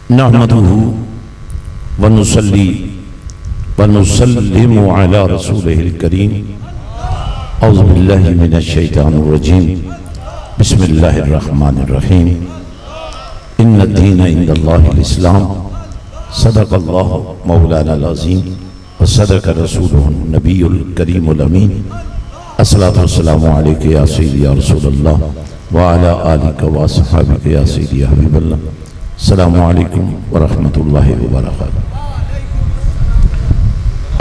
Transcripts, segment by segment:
नहमदुहु व नुसल्ली व नुसल्लिमु अला रसूलिहिल करीम। औज़ु बिल्लाहि मिनश शैतानिर रजीम। बिस्मिल्लाहिर रहमानिर रहीम। इन्नद-दीन इंदल्लाहिल इस्लाम। सदक़ल्लाहु मौलानाल अज़ीम व सदक़ रसूलुहुन नबियुल करीमुल अमीन। अस्सलातु वस्सलामु अलैका या सय्यदी या रसूलल्लाह व अला आलिका व अस्हाबिका या सय्यदी या हबीबल्लाह। अस्सलामु अलैकुम व रहमतुल्लाहि व बरकातुहू।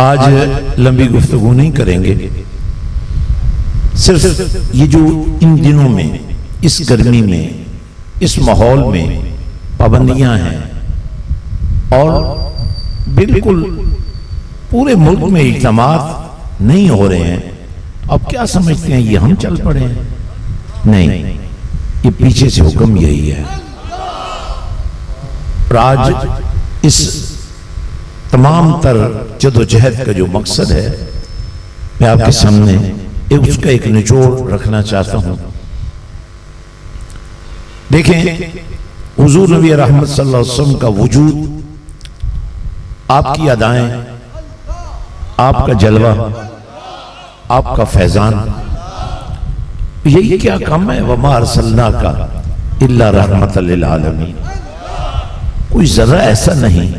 आज लंबी गुफ्तगू नहीं करेंगे, सिर्फ ये जो इन दिनों में, इस गर्मी में, इस माहौल में पाबंदियां हैं और बिल्कुल पूरे मुल्क में इक़दामात नहीं हो रहे हैं। अब क्या समझते हैं ये हम चल पड़े हैं? नहीं, ये पीछे से हुक्म यही है। और आज इस तमाम तर जदोजहद का जो मकसद है, मैं आपके सामने उसका एक निचोड़ रखना चाहता हूं। देखें, हुजूर नबी रहमत सल्लल्लाहु अलैहि वसल्लम का वजूद, आपकी अदाएं, आपका जलवा, आपका फैजान, यही क्या कम है? वमा अरसलनाका इल्ला रहमतल लिल आलमीन। कोई जरा ऐसा नहीं,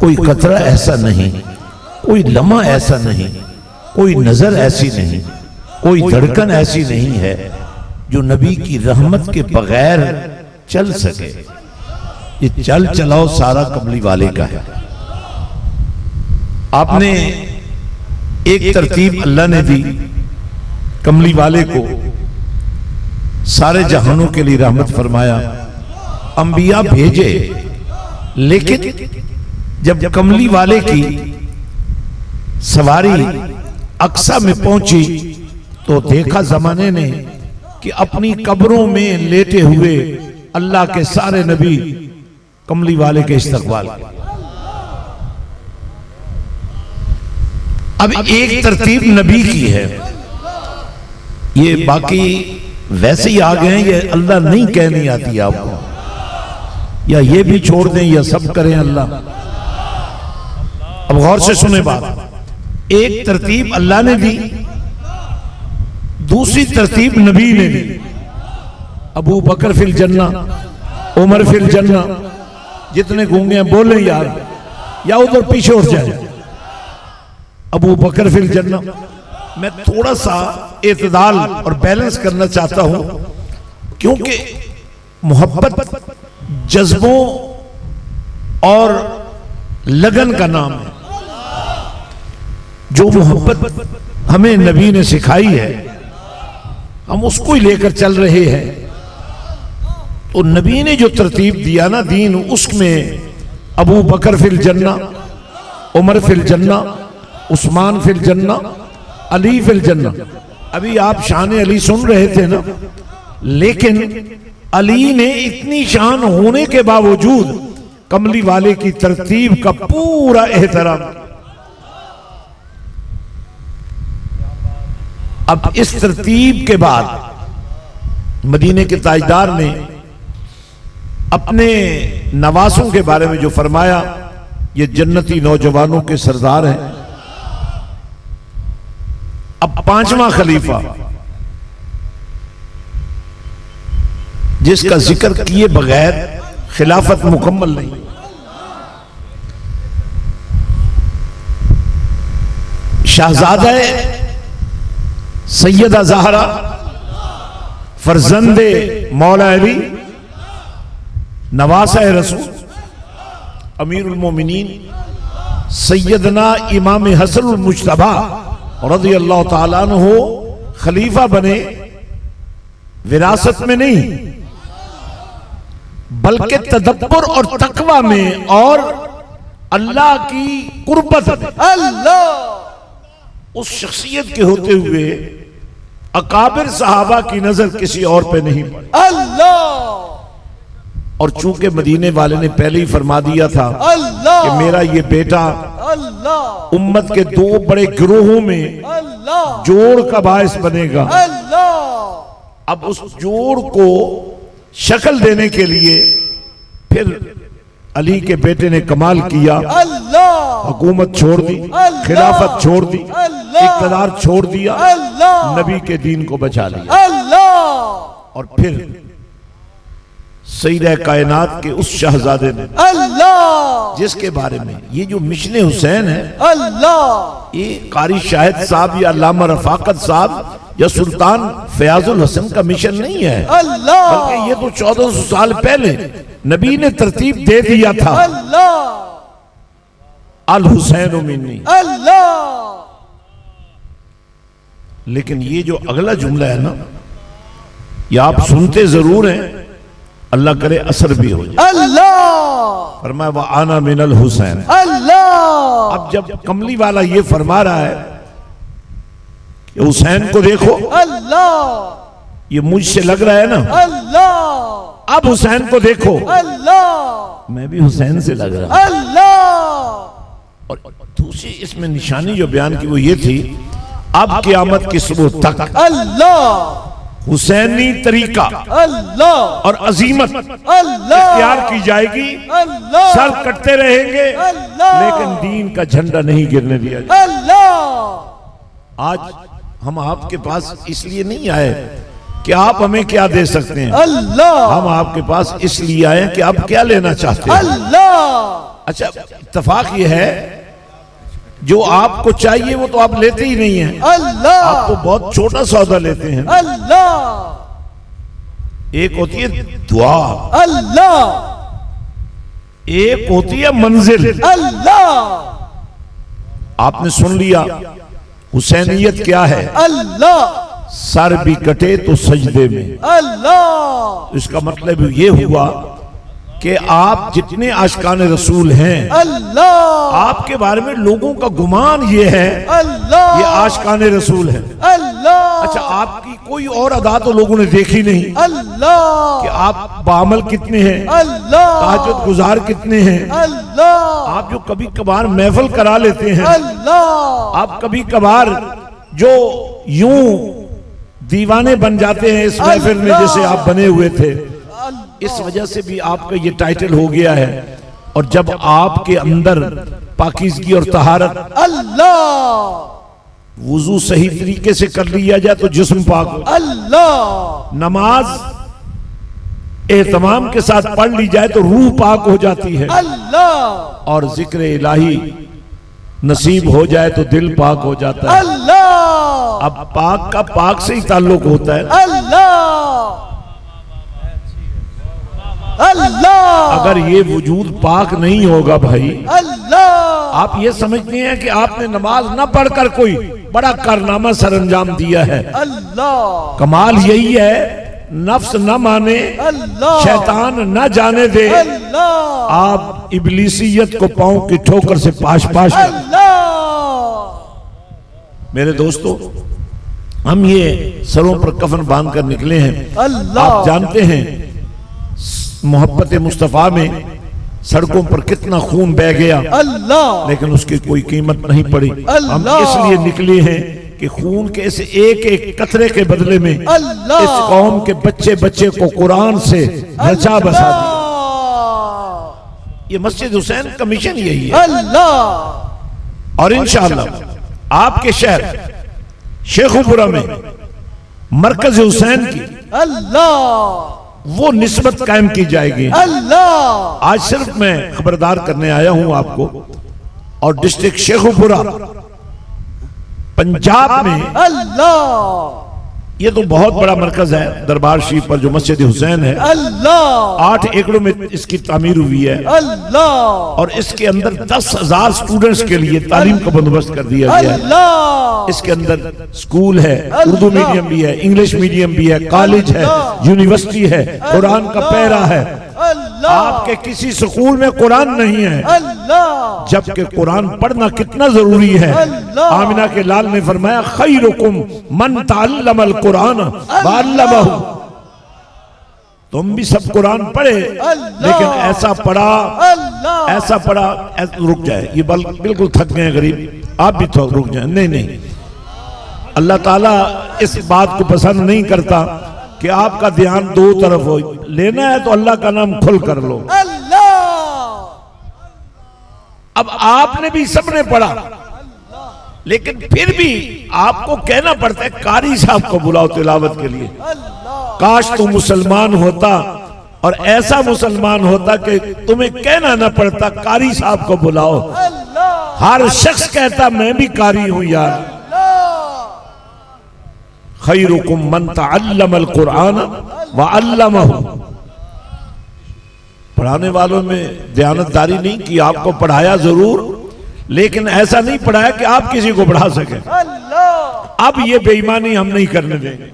कोई कतरा ऐसा नहीं, कोई लम्हा ऐसा नहीं, कोई नजर ऐसी नहीं, कोई धड़कन ऐसी नहीं है जो नबी की रहमत के बगैर चल सके। ये चल चलाओ सारा कमली वाले का है। आपने एक तरतीब अल्लाह ने दी कमली वाले को, सारे जहानों के लिए रहमत फरमाया, अंबिया भेजे, लेकिन जब कमली वाले की सवारी अक्सा में पहुंची तो देखा जमाने ने कि अपनी कब्रों में लेटे हुए अल्लाह के सारे नबी कमली वाले के इस्तकबाल। अब एक तरतीब नबी की है, ये बाकी वैसे ही आ गए हैं, ये अल्लाह नहीं कहनी आती आपको, या ये भी छोड़ दें या सब करें अल्लाह। अब गौर से सुने बात। एक तरतीब अल्लाह ने दी, दूसरी तरतीब नबी ने दी। अबू बकर फिल जन्ना, उमर फिल जन्ना। जितने गूंगे हैं बोले यार, या उधर पीछे उठ जाए। अबू बकर फिल जन्ना। मैं थोड़ा सा एतदाल और बैलेंस करना चाहता हूं, क्योंकि मोहब्बत जज्बों और लगन का नाम है। जो मोहब्बत हमें नबी ने सिखाई है, हम उसको ही लेकर चल रहे हैं। तो नबी ने जो तरतीब दिया ना दीन, उसमें अबू बकर फिल जन्ना, उमर फिल जन्ना, उस्मान फिल जन्ना, अली फिल जन्ना। अभी आप शान अली सुन रहे थे ना, लेकिन अली ने इतनी शान होने के बावजूद कमली वाले की तरतीब का पूरा एहतराम। अब इस तरतीब के बाद मदीने के ताजदार ने अपने नवासों के बारे में जो फरमाया, ये जन्नती नौजवानों के सरदार हैं। अब पांचवा खलीफा जिसका जिक्र किए बगैर खिलाफत मुकम्मल नहीं, शहजादा सैयदा ज़हरा, फरजंदे मौला अली, नवासा रसूल, अमीरुल मोमिनीन सैयदना इमाम हसनुल मुज्तबा रज़ियल्लाहु ताला अन्हु खलीफा बने, विरासत में नहीं बल्कि तदब्बर और तकवा में और अल्लाह की कुर्बत में। अल्लाह उस शख्सियत के होते हुए अकाबिर सहाबा की नजर किसी और पे नहीं पड़ी। अल्लाह। और चूंकि मदीने वाले ने पहले ही फरमा दिया था कि मेरा ये बेटा उम्मत के दो बड़े गिरोहों में जोड़ का बायस बनेगा। अब उस जोड़ को शक्ल देने के लिए फिर अली के बेटे ने कमाल किया, हुकूमत छोड़ दी, खिलाफत छोड़ दी, इक़्तिदार छोड़ दिया, नबी के दीन को बचा लिया। और फिर सईद कायनात के उस शहजादे ने जिसके बारे में ये जो मिशन हुसैन है, ये कारी शाहिद साहब या अल्लामा रफाकत साहब या सुल्तान फयाजुल हसन का मिशन नहीं है, बल्कि ये तो 1400 साल पहले नबी ने तरतीब दे दिया था। अल हुसैन मिन्नी। लेकिन ये जो अगला जुमला है ना, ये आप सुनते जरूर हैं, अल्लाह करे असर भी हो जाए। फरमाया व आना मिनल हुसैन। अब जब कमली वाला ये फरमा रहा है कि हुसैन को देखो, ये मुझसे लग रहा है ना, अब हुसैन को देखो, मैं भी हुसैन से लग रहा हूं। और दूसरी इसमें निशानी जो बयान की वो ये थी, अब क़यामत की सुबह तक हुसैनी तरीका और अजीमत इख्तियार की जाएगी, सर कटते रहेंगे लेकिन दीन का झंडा नहीं गिरने दिया जाएगा। आज हम आपके पास इसलिए नहीं आए कि आप हमें क्या दे सकते हैं, हम आपके पास इसलिए आए कि आप क्या लेना चाहते हैं। अच्छा, इत्तेफाक ये है जो आपको चाहिए वो तो आप लेते ही नहीं हैं, आपको बहुत छोटा सौदा लेते हैं। एक होती है दुआ, एक होती है मंजिल। आपने सुन लिया हुसैनियत क्या है, सर भी कटे तो सजदे में। इसका मतलब ये हुआ कि आप जितने आशिकान रसूल हैं, आपके बारे में लोगों का गुमान ये है ये आशिकान रसूल है। अच्छा, आपकी कोई और अदा तो लोगों ने देखी नहीं कि आप बामल कितने हैं, ताजुद गुजार कितने हैं, आप जो कभी कभार महफिल करा लेते हैं, आप कभी कभार जो यूं दीवाने बन जाते हैं इस महफिल में जैसे आप बने हुए थे, इस वजह से भी आपका ये टाइटल हो गया है। और जब आपके अंदर पाकीज़गी और तहारत, वुजू सही तरीके से कर लिया जाए तो जिस्म पाक हो, नमाज एहतमाम के साथ पढ़ ली जाए तो रूह पाक हो जाती है, और जिक्र इलाही नसीब हो जाए तो दिल पाक हो जाता है। अब पाक का पाक से ही ताल्लुक होता है। अगर ये वजूद पाक नहीं होगा भाई, आप ये समझते हैं कि आपने नमाज न पढ़कर कोई बड़ा कारनामा सरअंजाम दिया है। कमाल यही है, नफ्स न माने, शैतान न जाने दे, आप इब्लीसियत को पांव की ठोकर से पाश पाश कर। मेरे दोस्तों, हम ये सरों पर कफन बांध कर निकले हैं। आप जानते हैं मोहब्बत मुस्तफा में सड़कों पर कितना खून बह गया, लेकिन उसकी कोई कीमत नहीं पड़ी। हम इसलिए निकले हैं कि खून के इस एक एक कतरे के बदले में इस कौम के बच्चे बच्चे को कुरान से बचा बसा दिया। ये मस्जिद हुसैन का मिशन यही है। और इंशाअल्लाह आपके शहर शेखुपुरा में मरकज हुसैन की वो निस्बत कायम की जाएगी। आज सिर्फ मैं खबरदार करने आया हूं आपको, और डिस्ट्रिक्ट शेखुपुरा पंजाब में ये तो बहुत बड़ा मरकज है, दरबार शरीफ पर जो मस्जिद हुसैन है, 8 एकड़ों में इसकी तामीर हुई है, और इसके अंदर 10,000 स्टूडेंट्स के लिए तालीम का बंदोबस्त कर दिया गया है। इसके अंदर स्कूल है, उर्दू मीडियम भी है, इंग्लिश मीडियम भी है, कॉलेज है, यूनिवर्सिटी है, कुरान का पैरा है। आपके किसी स्कूल में कुरान नहीं है, जबकि कुरान पढ़ना कितना जरूरी है। आमिना के लाल ने फरमाया खैरुकुम मन तअल्लमल कुरान वअल्लमहु। तुम भी सब कुरान पढ़े, लेकिन ऐसा पढ़ा रुक जाए, ये बिल्कुल थक गए गरीब, आप भी थक रुक जाए। नहीं, अल्लाह ताला इस बात को पसंद नहीं करता कि आपका ध्यान दो तरफ हो। लेना है तो अल्लाह का नाम खुल कर लो, अब आपने भी सबने पढ़ा, लेकिन फिर भी आपको कहना पड़ता है कारी साहब को बुलाओ तिलावत के लिए। काश तू मुसलमान होता और ऐसा मुसलमान होता कि तुम्हें कहना ना पड़ता कारी साहब को बुलाओ। हर शख्स कहता मैं भी कारी हूं यार। खैरुकुम मन तअल्लमल कुरान व अल्लमहु। पढ़ाने वालों में दयानतदारी नहीं कि आपको पढ़ाया जरूर, लेकिन ऐसा नहीं पढ़ाया कि आप किसी को पढ़ा सके। अब ये बेईमानी हम नहीं करने देंगे।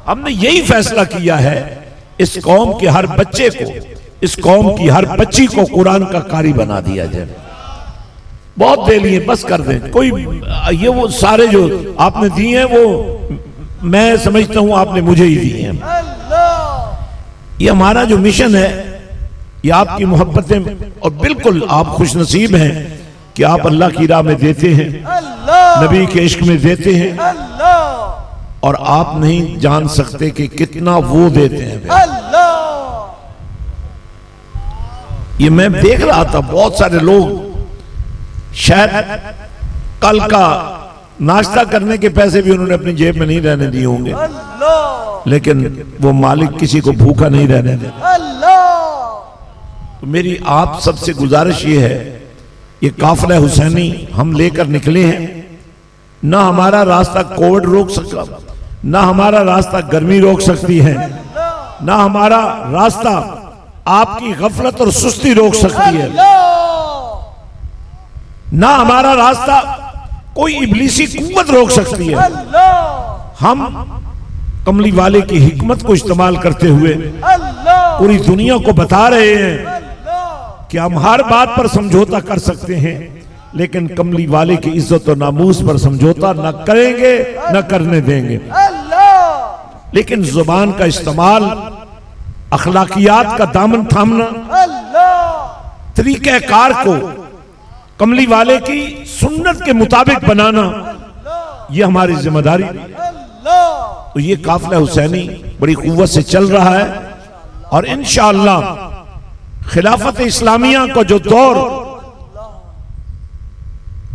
हमने यही फैसला किया है इस कौम के हर बच्चे को, इस कौम की हर बच्ची को कुरान का कारी बना दिया जाए। बहुत दे लिए, बस कर दें। कोई ये वो सारे जो आपने दिए हैं वो मैं समझता हूं आपने मुझे ही दिए हैं। ये हमारा जो मिशन है, ये आपकी मोहब्बतें, और बिल्कुल आप खुशनसीब हैं कि आप अल्लाह की राह में देते हैं, नबी के इश्क में देते हैं, और आप नहीं जान सकते कि कितना वो देते हैं। ये मैं देख रहा था, बहुत सारे लोग शायद कल का नाश्ता करने के पैसे भी उन्होंने अपनी जेब में नहीं रहने दिए होंगे, लेकिन वो मालिक किसी को भूखा नहीं रहने देता। तो मेरी आप सबसे गुजारिश ये है, ये काफिला हुसैनी हम लेकर निकले हैं। ना हमारा रास्ता कोविड रोक सकता, ना हमारा रास्ता गर्मी रोक सकती है, ना हमारा रास्ता आपकी गफलत और सुस्ती रोक सकती है, ना हमारा रास्ता कोई इब्लीसी कुव्वत रोक सकती है। हम कमली वाले की हिकमत को इस्तेमाल करते हुए पूरी दुनिया को बता रहे हैं कि हम हर बात पर समझौता कर सकते हैं, लेकिन कमली वाले की इज्जत और नामूस पर समझौता न करेंगे, न करने देंगे। लेकिन जुबान का इस्तेमाल, अखलाकियात का दामन थामना, तरीक़ेकार को कमली वाले की सुन्नत के मुताबिक बनाना, यह हमारी जिम्मेदारी। तो ये काफिला हुसैनी बड़ी कुव्वत से चल रहा है, और इंशाअल्लाह खिलाफत इस्लामिया को जो दौर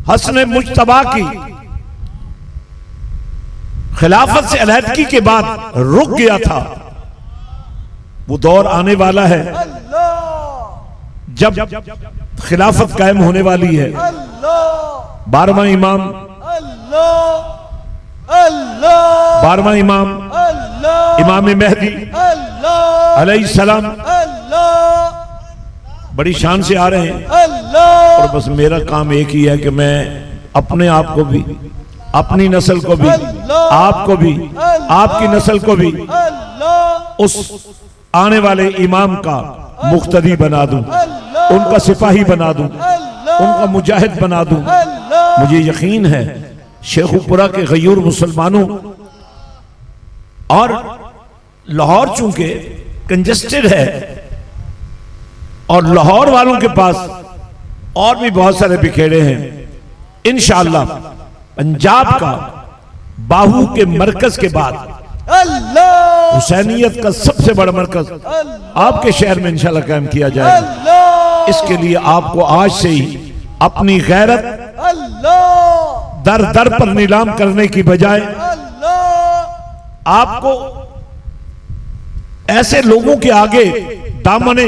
हसन मुज्तबा की खिलाफत से अलहदगी के बाद रुक गया था, वो दौर आने वाला है जब खिलाफत कायम होने वाली है। 12वां इमाम, 12वां इमाम इमाम मेहदी अलैहिस्सलाम बड़ी शान से आ रहे हैं, और बस मेरा काम एक ही है कि मैं अपने आप को भी, अपनी नस्ल को भी, आपको भी, आपकी नस्ल को भी उस आने वाले इमाम का मुक्तदी बना दूं, उनका सिपाही बना दूं, उनका मुजाहिद बना दूं। मुझे यकीन है शेखुपुरा के गयूर मुसलमानों, और लाहौर चूंकि कंजेस्टेड है, और लाहौर वालों के पास और भी बहुत सारे बिखेड़े हैं, इंशाअल्लाह पंजाब का बाहू के मरकज के बाद हुसैनियत का सबसे बड़ा मरकज आपके शहर में इंशाअल्लाह कायम किया जाएगा। इसके लिए आपको आज से ही अपनी गैरत दर दर पर नीलाम करने की बजाय आपको ऐसे लोगों के आगे दामने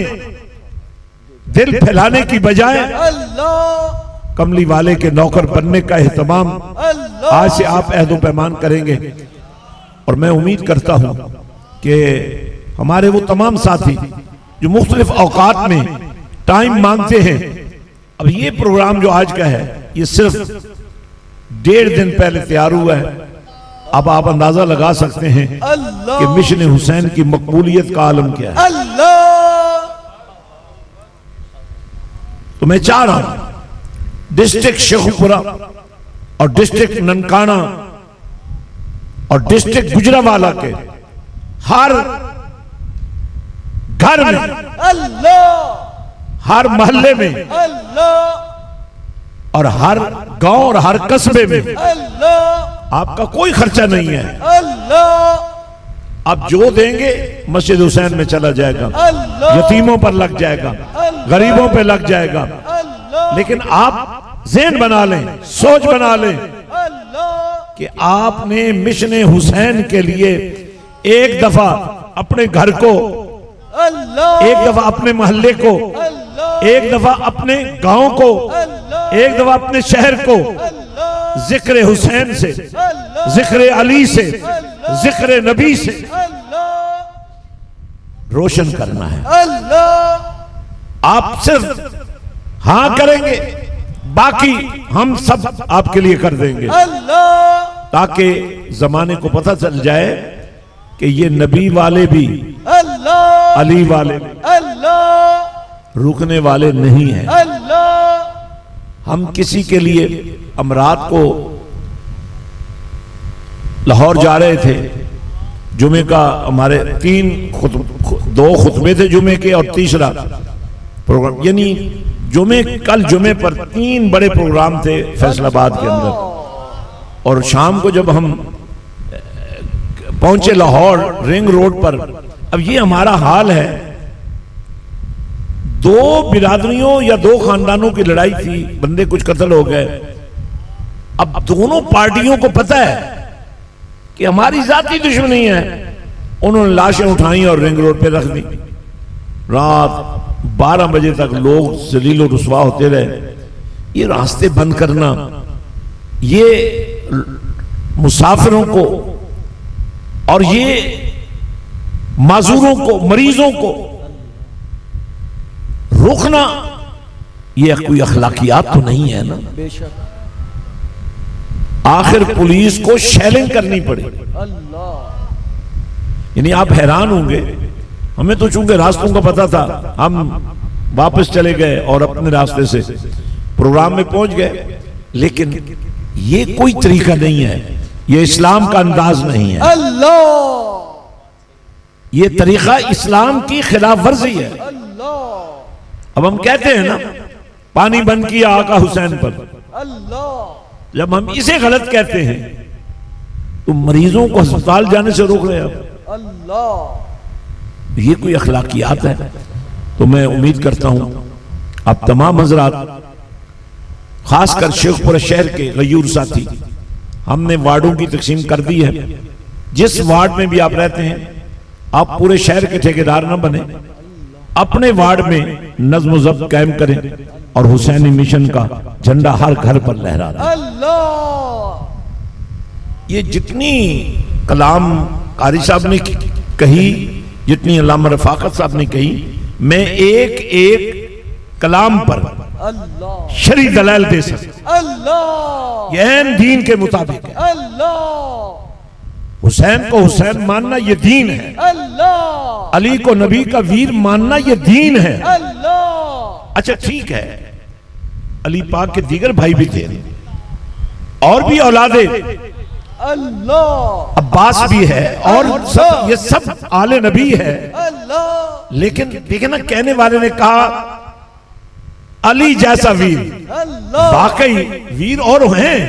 दिल फैलाने की बजाय कमली वाले के नौकर बनने का एहतमाम आज से आप अहद पैमान करेंगे। और मैं उम्मीद करता हूं कि हमारे वो तमाम साथी जो मुख्तलिफ औकात में टाइम मांगते हैं, अब ये प्रोग्राम जो आज का है ये सिर्फ 1.5 दिन पहले तैयार हुआ है। अब आप अंदाजा लगा सकते हैं कि मिशन हुसैन की मकबूलियत का आलम क्या है। तो मैं चाह रहा हूं डिस्ट्रिक्ट शेखुपुरा और डिस्ट्रिक्ट ननकाना और डिस्ट्रिक्ट गुजरावाला के हर घर में, हर मोहल्ले में, और हर गांव और हर कस्बे में आपका कोई खर्चा नहीं है। आप जो देंगे मस्जिद हुसैन में चला जाएगा, यतीमों पर लग जाएगा, गरीबों पे लग जाएगा, लेकिन आप ज़हन बना लें, सोच बना लें कि आपने मिशन हुसैन के लिए एक दफा अपने घर को, एक दफा अपने मोहल्ले को, एक दफा अपने गांव को, एक दफा अपने शहर को जिक्र हुसैन से, जिक्र अली से, जिक्र नबी से रोशन करना है। आप सिर्फ हाँ करेंगे, बाकी हम सब आपके लिए कर देंगे, ताकि जमाने को पता चल जाए कि ये नबी वाले भी, अली वाले भी रुकने वाले नहीं हैं। हम किसी के लिए, हम रात को लाहौर जा रहे थे, जुमे का हमारे 2 खुतबे थे जुमे के और तीसरा प्रोग्राम, यानी कल जुमे पर 3 बड़े प्रोग्राम थे फैसलाबाद के अंदर। और शाम को जब हम पहुंचे लाहौर रिंग रोड पर, अब ये हमारा हाल है, 2 बिरादरियों या 2 खानदानों की लड़ाई थी, बंदे कुछ कत्ल हो गए। अब दोनों पार्टियों को पता है कि हमारी जाती दुश्मनी है, उन्होंने लाशें उठाई और रिंग रोड पे रख दी। रात 12 बजे तक लोग जलील और रुसवा होते रहे। ये रास्ते बंद करना, ये मुसाफिरों को और ये माजूरों को, मरीजों को रोकना, ये कोई अखलाकियात तो नहीं है ना। बेशक आखिर पुलिस को शेलिंग करनी पड़ी। यानी आप हैरान होंगे, हमें तो चूंकि रास्तों का पता था, हम वापस चले गए और अपने रास्ते से प्रोग्राम में पहुंच गए, लेकिन ये कोई तरीका नहीं है, ये इस्लाम का अंदाज नहीं है। ये तरीका इस्लाम की खिलाफ वर्जी है। अब हम कहते हैं ना, पानी बंद किया आका हुसैन पर, जब हम इसे गलत कहते हैं तो मरीजों को अस्पताल जाने से रोक रहे हैं। ये कोई अखलाकियात है? तो मैं उम्मीद करता हूं आप तमाम हजरात, खासकर शेखपुरा शहर के गयूर साथी, हमने वार्डों की तकसीम कर दी है। जिस वार्ड में भी आप रहते हैं, आप पूरे शहर के ठेकेदार न बने, अपने वार्ड में नज्म व ज़ब्त कायम करें और हुसैनी मिशन का झंडा हर घर पर लहरा रहा है। ये जितनी कलाम कारी साहब ने कही, जितनी अल्लामा रफाकत साहब ने कही, मैं एक एक कलाम पर शरी दलाल दे सकता, यह दीन के मुताबिक है। हुसैन को हुसैन मानना ये दीन है, अली को नबी का वीर मानना ये दीन है। अच्छा ठीक है, अली पाक के दीगर भाई भी थे और भी औलादे, अब्बास भी है और सब, ये सब आले नबी है। लेकिन देखे ना, कहने वाले ने कहा अली जैसा वीर, वाकई वीर और हैं,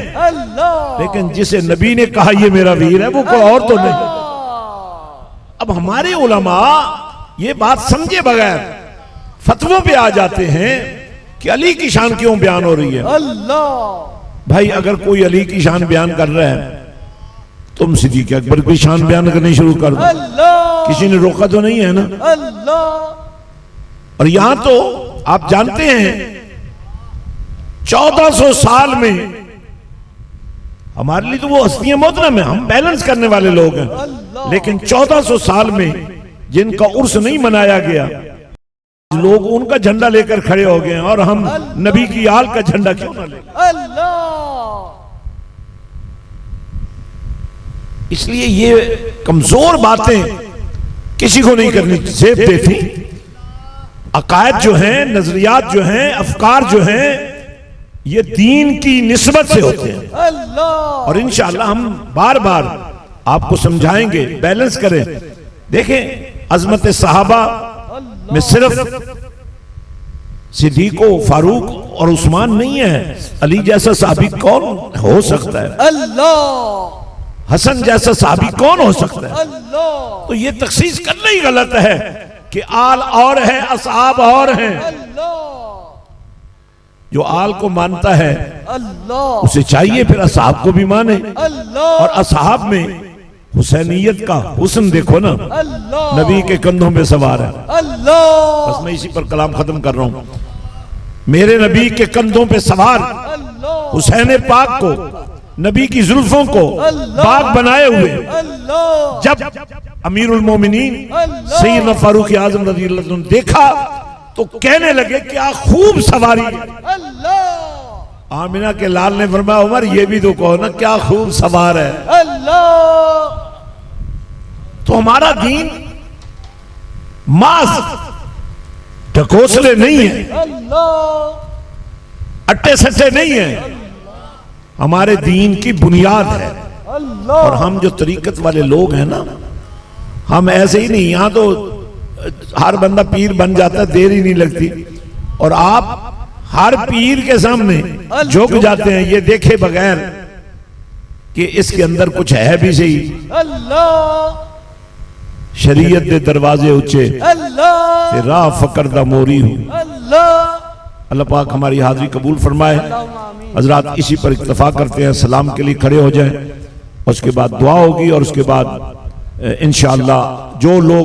लेकिन जिसे नबी ने कहा ये मेरा वीर है, वो कोई और तो नहीं। अब हमारे उलमा ये बात समझे बगैर फतवों पे आ जाते हैं कि अली की शान क्यों बयान हो रही है। भाई अगर कोई अली की शान बयान कर रहा है, तुम सिद्दीक़ अकबर की शान बयान करनी शुरू कर दो, किसी ने रोका तो नहीं है ना। और यहां तो आप जानते हैं 1400 साल में, हमारे लिए तो वो हस्तियां मोहतरम है, हम बैलेंस करने वाले लोग हैं, लेकिन 1400 साल में जिनका उर्स नहीं मनाया गया, लोग उनका झंडा लेकर खड़े हो गए, और हम नबी की आल का झंडा क्यों ना ले। इसलिए ये कमजोर बातें किसी को नहीं करनी जेब देती। अकायद जो हैं, नजरियात जो हैं, अफकार जो हैं, ये दीन की निस्बत से होते हैं। और इंशाअल्लाह हम बार बार आपको समझाएंगे, बैलेंस करें। देखें, अजमत सहाबा में सिर्फ सिद्दीको, फारूक और उस्मान नहीं है, अली जैसा साहबी कौन हो सकता है? हसन जैसा साहबी कौन हो सकता है? तो ये तखसीस करना ही गलत है कि आल और है, असहाब और हैं। जो आल को मानता है अल्लाह उसे चाहिए फिर असहाब को भी माने। अल्लाह और असहाब में हुसैनियत का हुस्न देखो ना, अल्लाह नबी के कंधों पे सवार है। अल्लाह बस मैं इसी पर कलाम खत्म कर रहा हूं। मेरे नबी के कंधों पे सवार अल्लाह हुसैन पाक को, नबी की जुल्फों को बाग बनाए हुए अल्लाह जब अमीरुल मोमिनीन सैयदना फारूक आजम रज़ी अल्लाह अन्हु ने देखा तो कहने लगे क्या खूब सवारी है। अल्लाह आमिना के लाल ने फरमाया उमर ये भी तो कहो ना क्या खूब सवार है। अल्लाह तो हमारा दीन मास ढकोसले नहीं है, अल्लाह अट्टे सट्टे नहीं है, हमारे दीन की बुनियाद है। अल्लाह और हम जो तरीकत वाले लोग हैं ना, हम ऐसे ही नहीं, यहां तो हर बंदा पीर बन जाता है, देर ही नहीं लगती। और आप हर पीर के सामने झुक जाते हैं ये देखे बगैर कि इसके अंदर कुछ है भी सही। अल्लाह शरीयत दे दरवाजे ऊंचे अल्लाह ते राह फकर दा मोरी हूं। अल्लाह अल्लाह पाक हमारी हाजिरी कबूल फरमाए। हजरात इसी पर इत्तफा करते हैं, सलाम के लिए खड़े हो जाएं, उसके बाद दुआ होगी और उसके बाद इंशाअल्लाह जो लोग